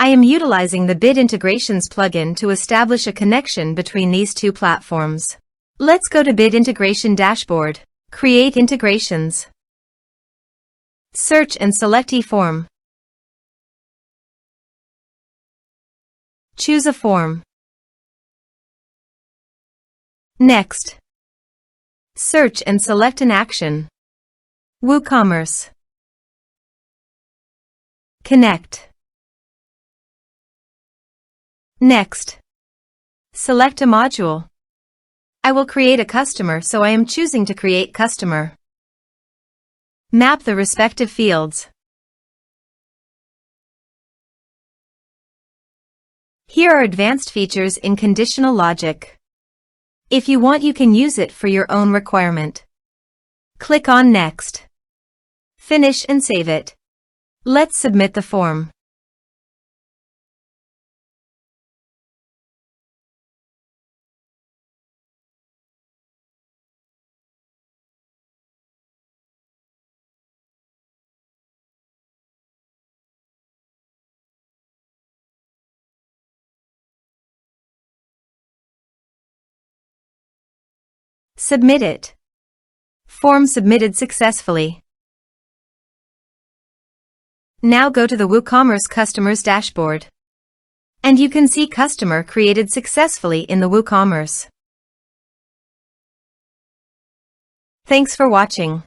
I am utilizing the Bit Integrations plugin to establish a connection between these two platforms. Let's go to Bit Integration Dashboard. Create integrations. Search and select eForm. Choose a form. Next. Search and select an action. WooCommerce. Connect. Next. Select a module. I will create a customer, so I am choosing to create customer. Map the respective fields. Here are advanced features in conditional logic. If you want, you can use it for your own requirement. Click on Next. Finish and save it. Let's submit the form. Submit it. Form submitted successfully. Now go to the WooCommerce Customers dashboard. And you can see customer created successfully in the WooCommerce. Thanks for watching.